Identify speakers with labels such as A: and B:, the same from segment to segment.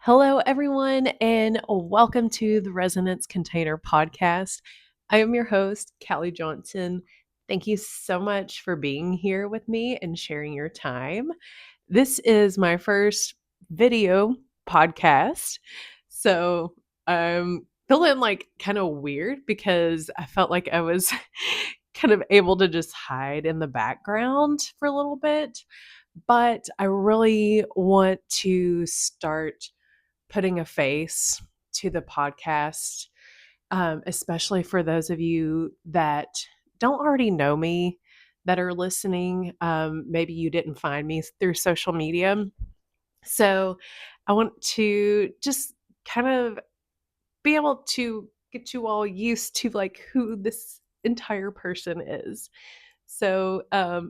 A: Hello, everyone, and welcome to the Resonance Container Podcast. I am your host, Callie Johnson. Thank you so much for being here with me and sharing your time. This is my first video podcast, so I'm feeling like kind of weird because I felt like I was kind of able to just hide in the background for a little bit. But I really want to start putting a face to the podcast, especially for those of you that don't already know me that are listening. Maybe you didn't find me through social media. So I want to just kind of be able to get you all used to like who this entire person is. So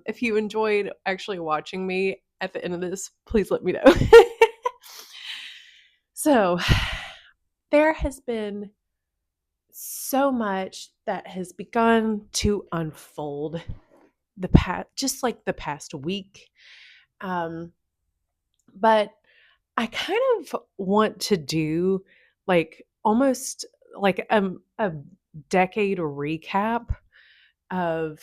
A: if you enjoyed actually watching me at the end of this, please let me know. So there has been so much that has begun to unfold the past week. Um, but I kind of want to do like almost like a decade recap of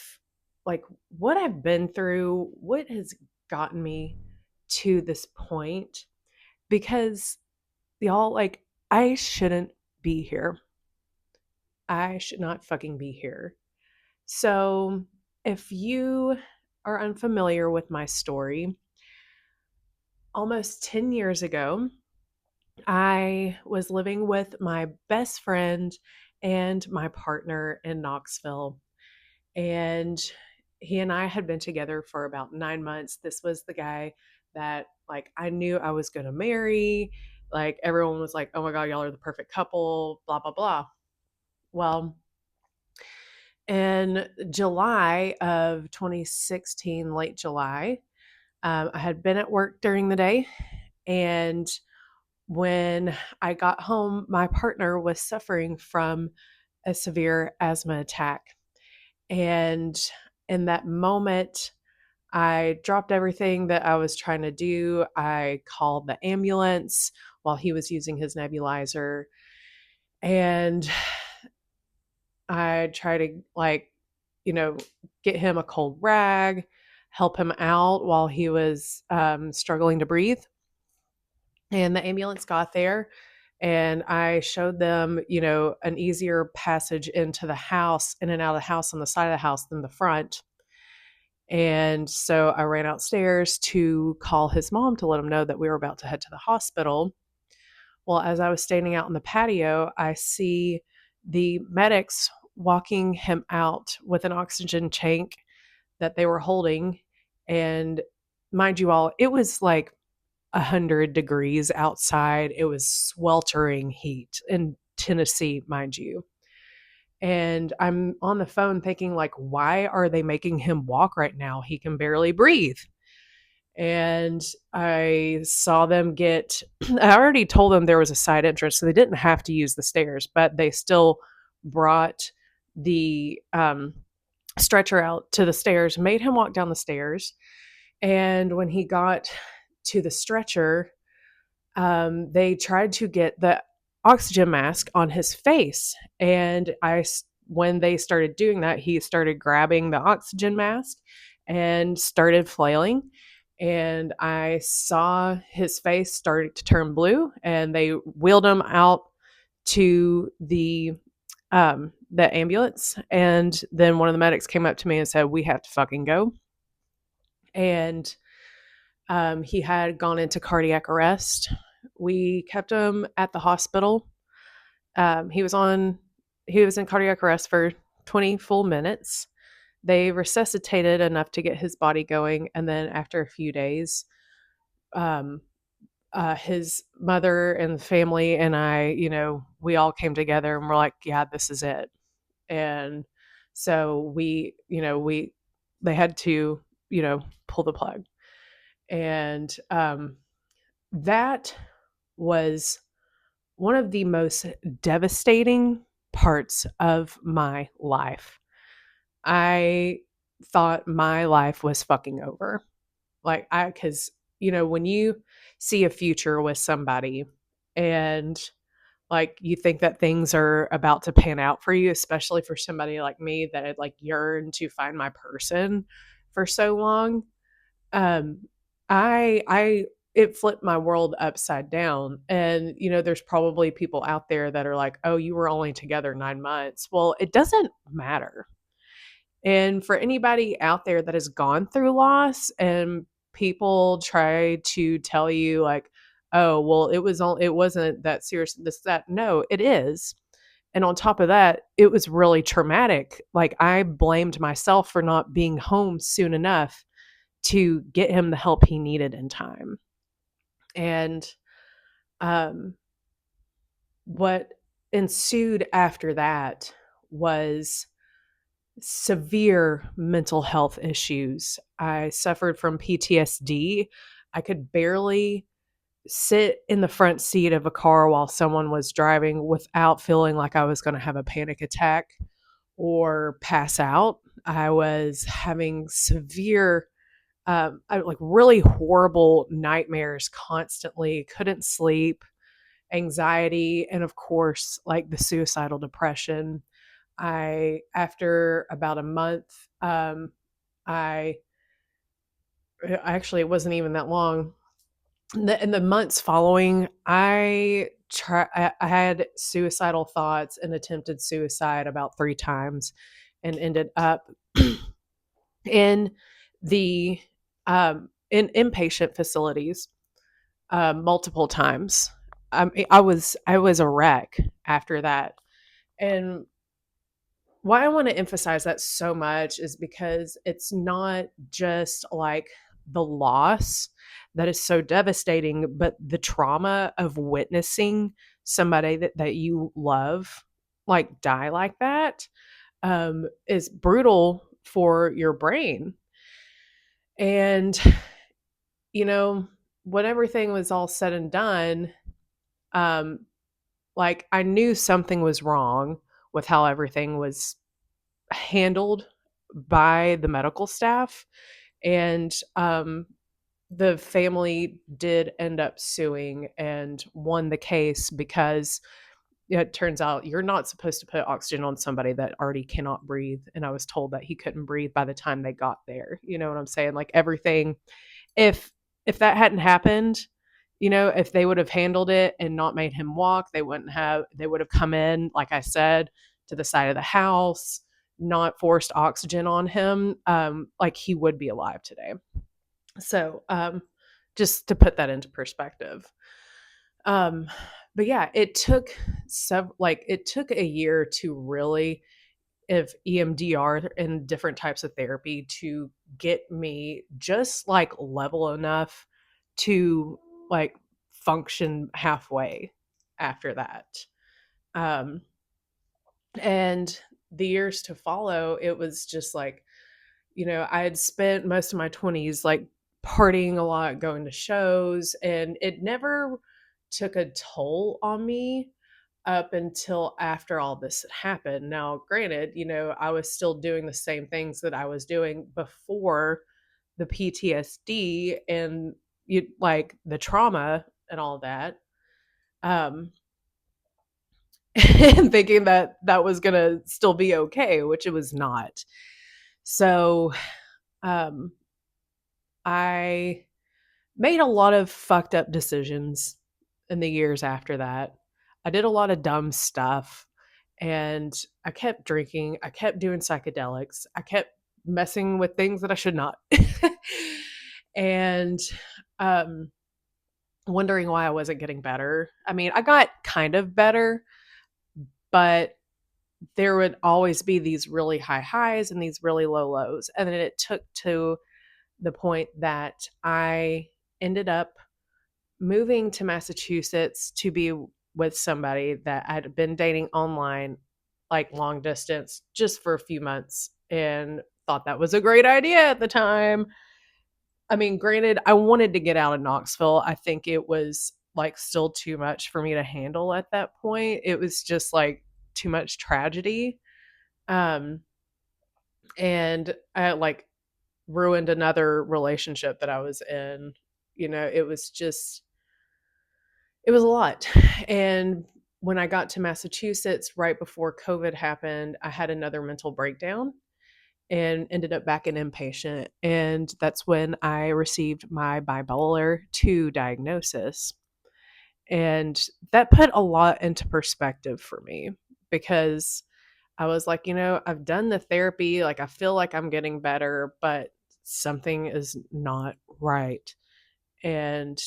A: like what I've been through, what has gotten me to this point, because y'all, like, I shouldn't be here. I should not fucking be here. So, if you are unfamiliar with my story, almost 10 years ago, I was living with my best friend and my partner in Knoxville. And he and I had been together for about 9 months. This was the guy that, like, I knew I was going to marry. Like, everyone was like, oh my God, y'all are the perfect couple, blah, blah, blah. Well, in July of 2016, late July, I had been at work during the day. And when I got home, my partner was suffering from a severe asthma attack. And in that moment, I dropped everything that I was trying to do. I called the ambulance while he was using his nebulizer. And I tried to, like, get him a cold rag, help him out while he was struggling to breathe. And the ambulance got there, and I showed them, an easier passage into the house, in and out of the house on the side of the house than the front. And so I ran outstairs to call his mom to let him know that we were about to head to the hospital. Well, as I was standing out on the patio, I see the medics walking him out with an oxygen tank that they were holding. And mind you all, it was like 100 degrees outside. It was sweltering heat in Tennessee, mind you. And I'm on the phone thinking, like, why are they making him walk right now? He can barely breathe. And I saw them get, I already told them there was a side entrance, so they didn't have to use the stairs, but they still brought the stretcher out to the stairs, made him walk down the stairs. And when he got to the stretcher, they tried to get the oxygen mask on his face. And when they started doing that, he started grabbing the oxygen mask and started flailing. And I saw his face started to turn blue, and they wheeled him out to the ambulance. And then one of the medics came up to me and said, "We have to fucking go." And he had gone into cardiac arrest. We kept him at the hospital. He was in cardiac arrest for 20 full minutes. They resuscitated enough to get his body going, and then after a few days, um, his mother and the family and I, we all came together and we're like, yeah, this is it. And so they had to, pull the plug. And that was one of the most devastating parts of my life. I thought my life was fucking over. Because, when you see a future with somebody and like you think that things are about to pan out for you, especially for somebody like me that had like yearned to find my person for so long. um I it flipped my world upside down. And there's probably people out there that are like, oh, you were only together 9 months. Well, it doesn't matter. And for anybody out there that has gone through loss, and people try to tell you like, oh, well, it wasn't that serious, this, that. No, it is. And on top of that, it was really traumatic. Like, I blamed myself for not being home soon enough to get him the help he needed in time. And um, what ensued after that was severe mental health issues. I suffered from PTSD. I could barely sit in the front seat of a car while someone was driving without feeling like I was going to have a panic attack or pass out. I was having severe, like really horrible nightmares constantly, couldn't sleep, anxiety, and of course, like the suicidal depression. After about a month, I actually, it wasn't even that long. In the months following, I had suicidal thoughts and attempted suicide about 3 times, and ended up in the in inpatient facilities multiple times. I was a wreck after that. And why I want to emphasize that so much is because it's not just like the loss that is so devastating, but the trauma of witnessing somebody that you love like die like that is brutal for your brain. And, you know, when everything was all said and done, um, like I knew something was wrong with how everything was handled by the medical staff. And the family did end up suing and won the case because it turns out you're not supposed to put oxygen on somebody that already cannot breathe. And I was told that he couldn't breathe by the time they got there. You know what I'm saying? Like everything, if if that hadn't happened, if they would have handled it and not made him walk, they would have come in, like I said, to the side of the house, not forced oxygen on him, like he would be alive today. So, just to put that into perspective. Um, but yeah, it took a year to really, of EMDR and different types of therapy, to get me just like level enough to like function halfway after that. Um, and the years to follow, it was just like, I had spent most of my 20s like partying a lot, going to shows, and it never took a toll on me up until after all this had happened. Now, granted, I was still doing the same things that I was doing before the PTSD and like the trauma and all that. Um, and thinking that that was going to still be okay, which it was not. So, um, I made a lot of fucked up decisions in the years after that. I did a lot of dumb stuff, and I kept drinking. I kept doing psychedelics. I kept messing with things that I should not. And um, wondering why I wasn't getting better. I mean, I got kind of better, but there would always be these really high highs and these really low lows. And then it took to the point that I ended up moving to Massachusetts to be with somebody that I'd been dating online, like long distance, just for a few months, and thought that was a great idea at the time. I mean, granted, I wanted to get out of Knoxville. I think it was like still too much for me to handle at that point. It was just like too much tragedy. Um, and I like ruined another relationship that I was in. It was just It was a lot. And when I got to Massachusetts right before COVID happened, I had another mental breakdown and ended up back in inpatient. And that's when I received my bipolar 2 diagnosis. And that put a lot into perspective for me because I was like, I've done the therapy, like I feel like I'm getting better, but something is not right. And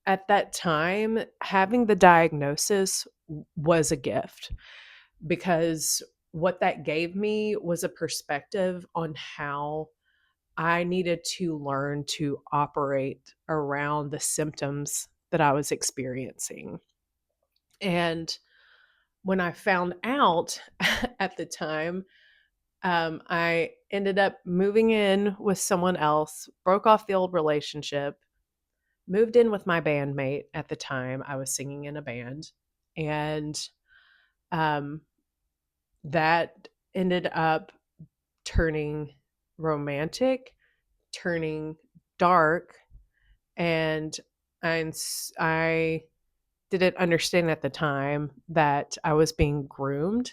A: at that time, having the diagnosis was a gift because what that gave me was a perspective on how I needed to learn to operate around the symptoms that I was experiencing. And when I found out at the time, I ended up moving in with someone else, broke off the old relationship, moved in with my bandmate at the time. I was singing in a band, and um, that ended up turning romantic, turning dark, and I didn't understand at the time that I was being groomed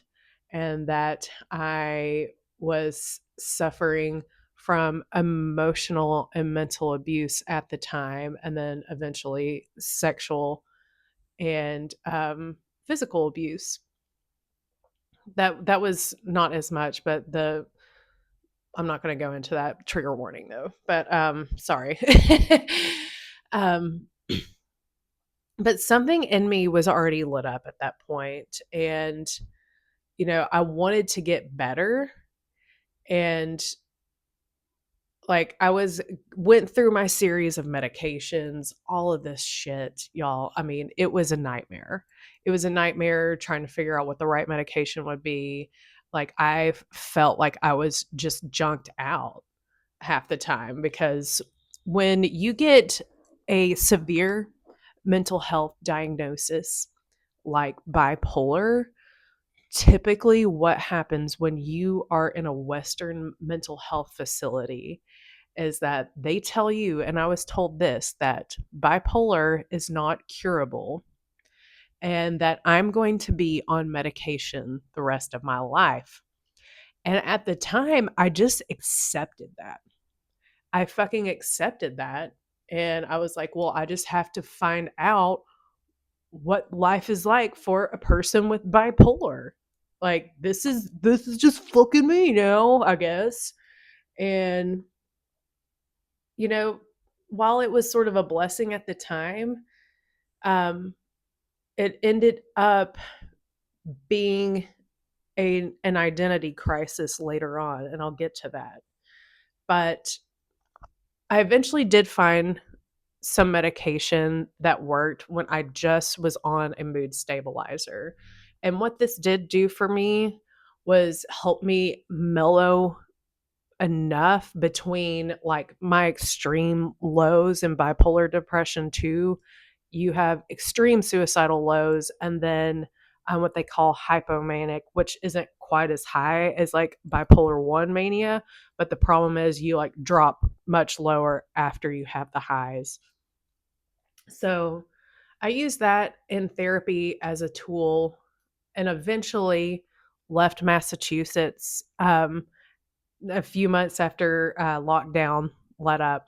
A: and that I was suffering from emotional and mental abuse at the time, and then eventually sexual and physical abuse. That was not as much, but the I'm not going to go into that, trigger warning though. But sorry. um, but something in me was already lit up at that point, and I wanted to get better. And like I was went through my series of medications, all of this shit, y'all. I mean, it was a nightmare. It was a nightmare trying to figure out what the right medication would be. Like I felt like I was just junked out half the time because when you get a severe mental health diagnosis like bipolar, typically what happens when you are in a Western mental health facility is that they tell you, and I was told this, that bipolar is not curable and that I'm going to be on medication the rest of my life. And at the time, I just accepted that. I fucking accepted that. And I was like, well, I just have to find out what life is like for a person with bipolar. Like this is just fucking me now, I guess. And you know, while it was sort of a blessing at the time, um, it ended up being an identity crisis later on, and I'll get to that. But I eventually did find some medication that worked when I just was on a mood stabilizer. And what this did do for me was help me mellow enough between like my extreme lows in bipolar depression too. You have extreme suicidal lows, and then what they call hypomanic, which isn't quite as high as like bipolar 1 mania, but the problem is you like drop much lower after you have the highs. So I used that in therapy as a tool and eventually left Massachusetts a few months after lockdown let up.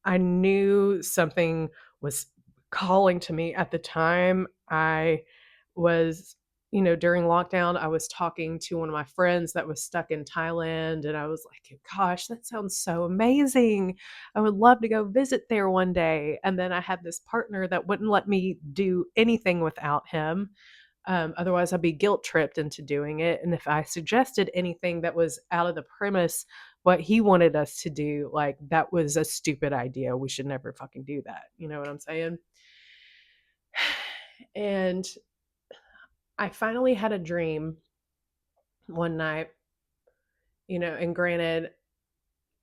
A: I knew something was calling to me at the time. I was, during lockdown, I was talking to one of my friends that was stuck in Thailand, and I was like, gosh, that sounds so amazing. I would love to go visit there one day. And then I had this partner that wouldn't let me do anything without him. Otherwise, I'd be guilt tripped into doing it. And if I suggested anything that was out of the premise, what he wanted us to do, like that was a stupid idea. We should never fucking do that. You know what I'm saying? And I finally had a dream one night, and granted,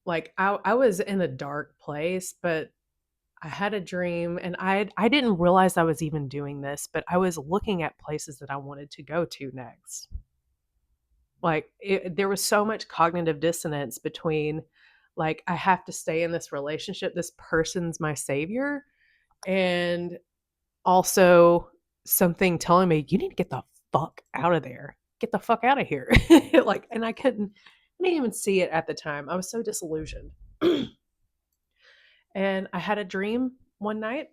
A: like I was in a dark place, but I had a dream and I didn't realize I was even doing this, but I was looking at places that I wanted to go to next. Like there was so much cognitive dissonance between like I have to stay in this relationship, this person's my savior, and also something telling me, you need to get the fuck out of there. Get the fuck out of here. Like, and I didn't even see it at the time. I was so disillusioned. And I had a dream one night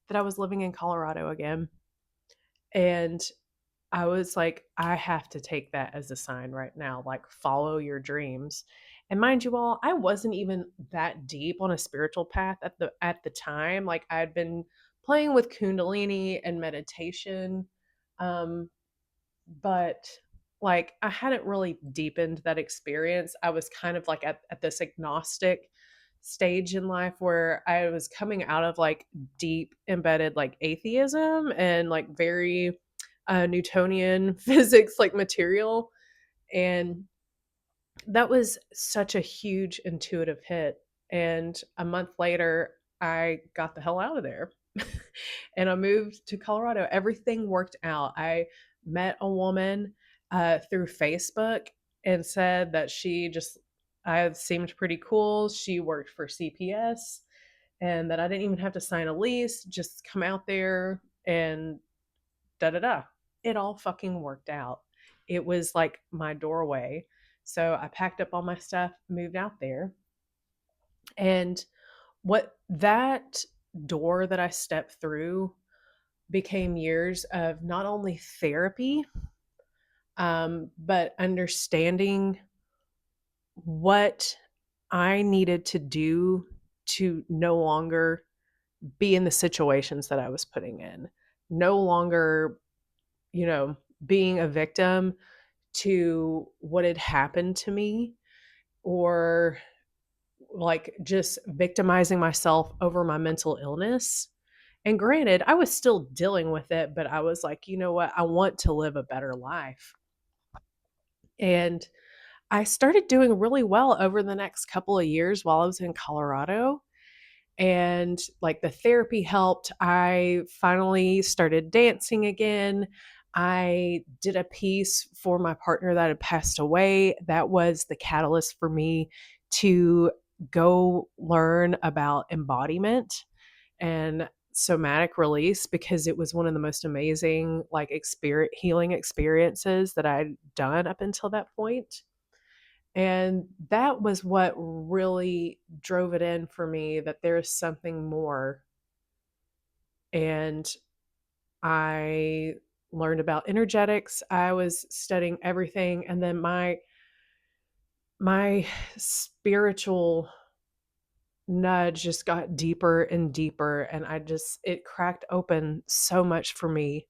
A: that I was living in Colorado again. And I was like, I have to take that as a sign right now. Like, follow your dreams. And mind you all, I wasn't even that deep on a spiritual path at the time. Like, I'd been playing with Kundalini and meditation. Um, but like I hadn't really deepened that experience. I was kind of like at this agnostic stage in life where I was coming out of like deep embedded like atheism and like very Newtonian physics like material. And that was such a huge intuitive hit. And a month later, I got the hell out of there and I moved to Colorado. Everything worked out. I met a woman through Facebook and said that I seemed pretty cool. She worked for CPS and that I didn't even have to sign a lease, just come out there and da da da. It all fucking worked out. It was like my doorway. So I packed up all my stuff, moved out there. And what that door that I stepped through became years of not only therapy, but understanding what I needed to do to no longer be in the situations that I was putting in, no longer, you know, being a victim to what had happened to me or like just victimizing myself over my mental illness. And granted, I was still dealing with it, but I was like, you know what? I want to live a better life. And I started doing really well over the next couple of years while I was in Colorado. And like the therapy helped. I finally started dancing again. I did a piece for my partner that had passed away. That was the catalyst for me to go learn about embodiment and somatic release because it was one of the most amazing like healing experiences that I'd done up until that point. And that was what really drove it in for me that there's something more. And I learned about energetics. I was studying everything and then my spiritual nudge just got deeper and deeper and it cracked open so much for me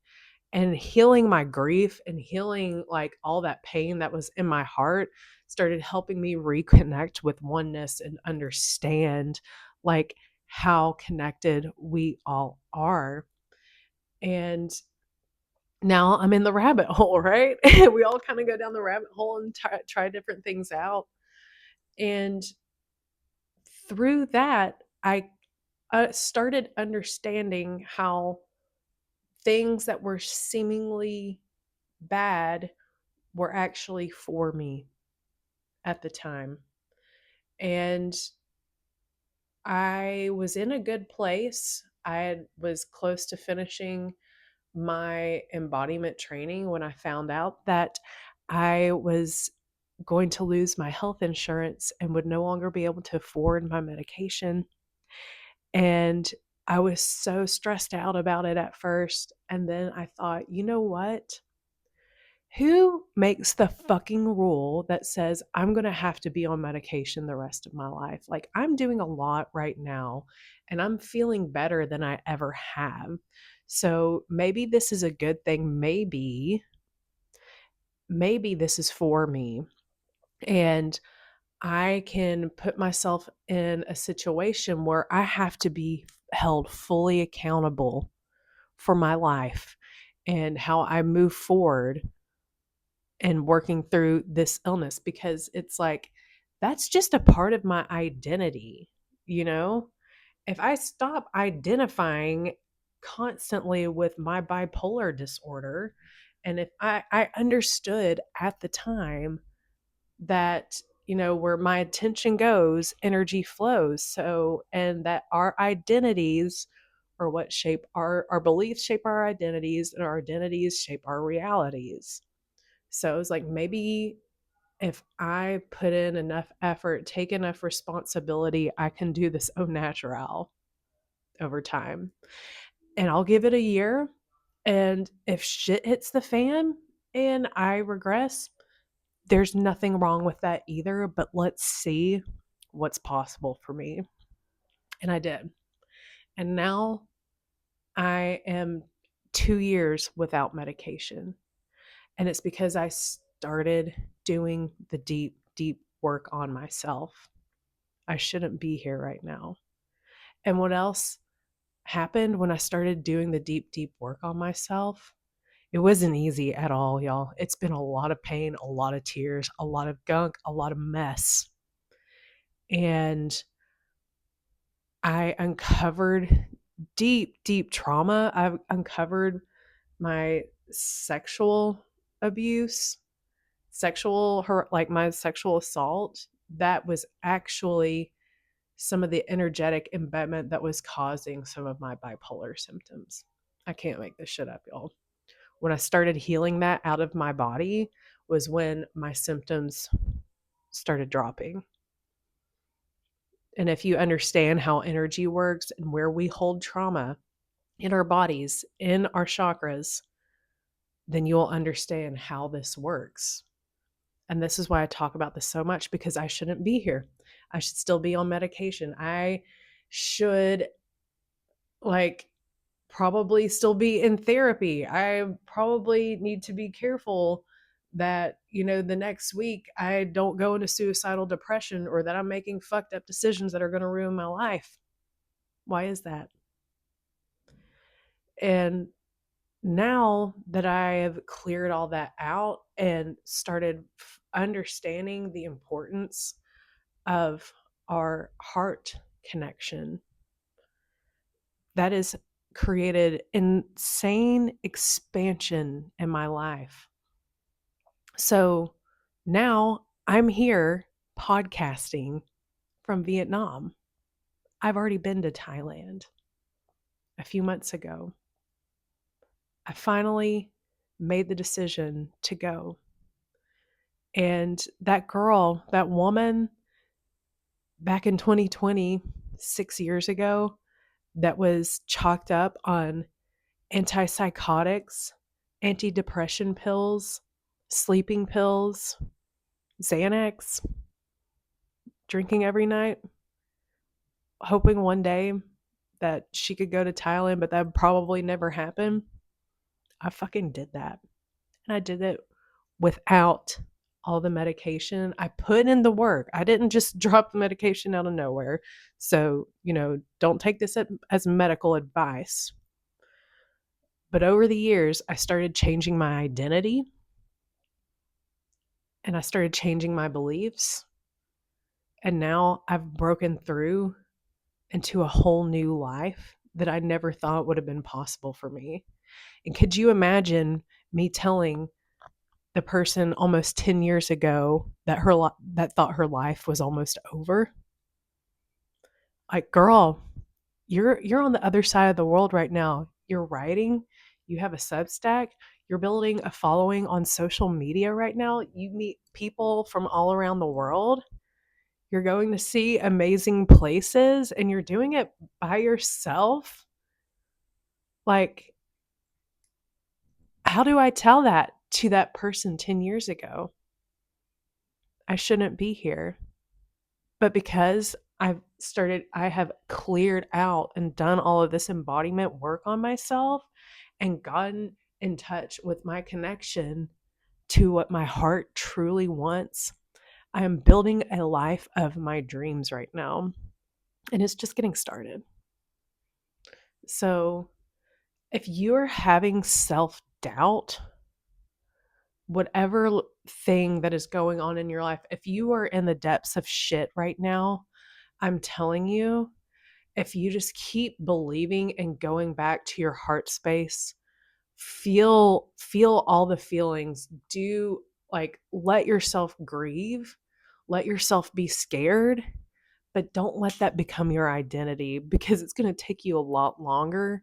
A: and healing my grief and healing like all that pain that was in my heart started helping me reconnect with oneness and understand like how connected we all are. And now I'm in the rabbit hole, right? We all kind of go down the rabbit hole and try different things out. And through that, I started understanding how things that were seemingly bad were actually for me at the time. And I was in a good place. Was close to finishing my embodiment training when I found out that I was going to lose my health insurance and would no longer be able to afford my medication. And I was so stressed out about it at first. And then I thought, you know what? Who makes the fucking rule that says I'm going to have to be on medication the rest of my life? Like, I'm doing a lot right now and I'm feeling better than I ever have. So maybe this is a good thing. Maybe this is for me. And I can put myself in a situation where I have to be held fully accountable for my life and how I move forward and working through this illness because it's like that's just a part of my identity, you know? If I stop identifying constantly with my bipolar disorder, and if I understood at the time that, you know, where my attention goes, energy flows. So, and that our identities or what shape our beliefs shape our identities, and our identities shape our realities. So it's like, maybe if I put in enough effort, take enough responsibility, I can do this au natural over time. And I'll give it a year. And if shit hits the fan and I regress, there's nothing wrong with that either. But let's see what's possible for me. And I did. And now I am 2 years without medication. And it's because I started doing the deep, deep work on myself. I shouldn't be here right now. And what else happened when I started doing the deep, deep work on myself? It wasn't easy at all, y'all. It's been a lot of pain, a lot of tears, a lot of gunk, a lot of mess. And I uncovered deep, deep trauma. I've uncovered my sexual abuse, like my sexual assault. That was actually some of the energetic embedment that was causing some of my bipolar symptoms. I can't make this shit up, y'all. When I started healing that out of my body was when my symptoms started dropping. And if you understand how energy works and where we hold trauma in our bodies, in our chakras, then you'll understand how this works. And this is why I talk about this so much, because I shouldn't be here. I should still be on medication. I should, like, probably still be in therapy. I probably need to be careful that, the next week I don't go into suicidal depression, or that I'm making fucked up decisions that are going to ruin my life. Why is that? And now that I have cleared all that out and started understanding the importance of our heart connection, that has created insane expansion in my life. So now I'm here podcasting from Vietnam. I've already been to Thailand a few months ago. I finally made the decision to go. And that girl, that woman back in 2020, 6 years ago, that was chalked up on antipsychotics, antidepressant pills, sleeping pills, Xanax, drinking every night, hoping one day that she could go to Thailand, but that would probably never happen. I fucking did that. And I did it without all the medication. I put in the work. I didn't just drop the medication out of nowhere. So, don't take this as medical advice. But over the years, I started changing my identity, and I started changing my beliefs. And now I've broken through into a whole new life that I never thought would have been possible for me. And could you imagine me telling the person almost 10 years ago that that thought her life was almost over? Like, girl, you're on the other side of the world right now. You're writing, you have a Substack, you're building a following on social media right now. You meet people from all around the world. You're going to see amazing places, and you're doing it by yourself. Like, how do I tell that to that person 10 years ago? I shouldn't be here. But because I have cleared out and done all of this embodiment work on myself and gotten in touch with my connection to what my heart truly wants, I am building a life of my dreams right now. And it's just getting started. So if you're having self-doubt, whatever thing that is going on in your life, if you are in the depths of shit right now, I'm telling you, if you just keep believing and going back to your heart space, feel all the feelings, let yourself grieve, let yourself be scared, but don't let that become your identity, because it's going to take you a lot longer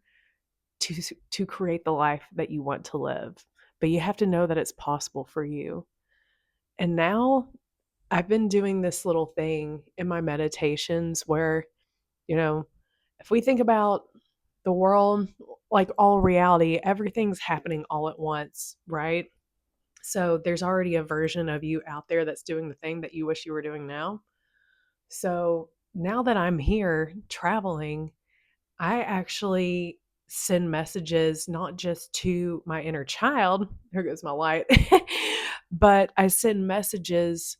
A: to create the life that you want to live. But you have to know that it's possible for you. And now I've been doing this little thing in my meditations where, you know, if we think about the world, like all reality, everything's happening all at once, right? So there's already a version of you out there that's doing the thing that you wish you were doing now. So now that I'm here traveling, I actually send messages not just to my inner child, there goes my light, but I send messages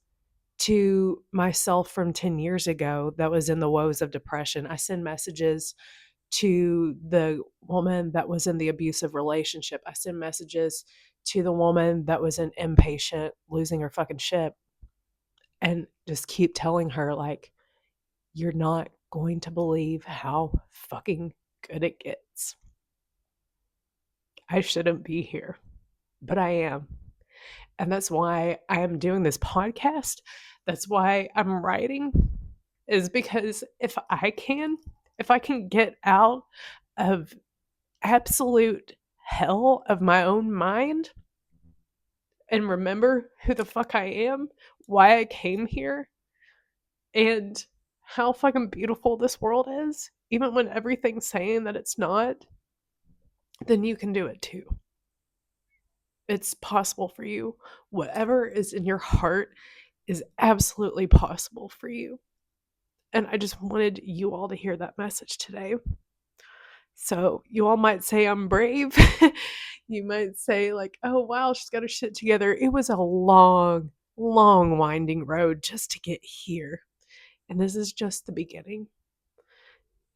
A: to myself from 10 years ago that was in the woes of depression. I send messages to the woman that was in the abusive relationship. I send messages to the woman that was an impatient, losing her fucking shit, and just keep telling her, like, you're not going to believe how fucking good it gets. I shouldn't be here, but I am. And that's why I am doing this podcast. That's why I'm writing, is because if I can get out of absolute hell of my own mind and remember who the fuck I am, why I came here, and how fucking beautiful this world is, even when everything's saying that it's not, then you can do it too. It's possible for you. Whatever is in your heart is absolutely possible for you. And I just wanted you all to hear that message today. So you all might say I'm brave. You might say, like, oh, wow, she's got her shit together. It was a long, long, winding road just to get here. And this is just the beginning.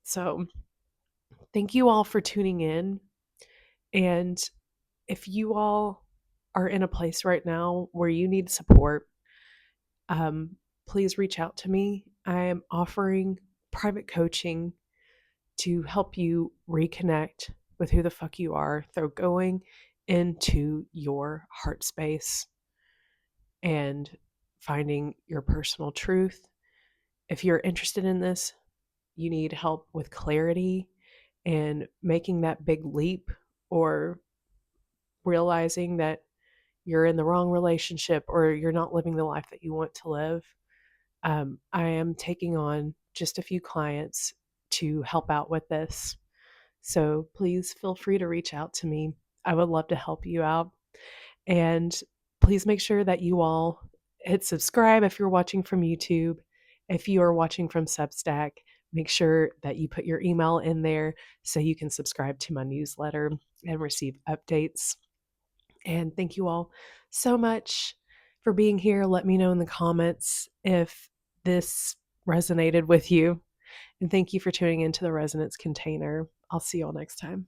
A: So thank you all for tuning in. And if you all are in a place right now where you need support, please reach out to me. I am offering private coaching to help you reconnect with who the fuck you are through going into your heart space and finding your personal truth. If you're interested in this, you need help with clarity and making that big leap, or realizing that you're in the wrong relationship or you're not living the life that you want to live, I am taking on just a few clients to help out with this. So please feel free to reach out to me. I would love to help you out. And please make sure that you all hit subscribe if you're watching from YouTube. If you are watching from Substack, make sure that you put your email in there so you can subscribe to my newsletter and receive updates. And thank you all so much for being here. Let me know in the comments if this resonated with you. And thank you for tuning into the Resonance Container. I'll see you all next time.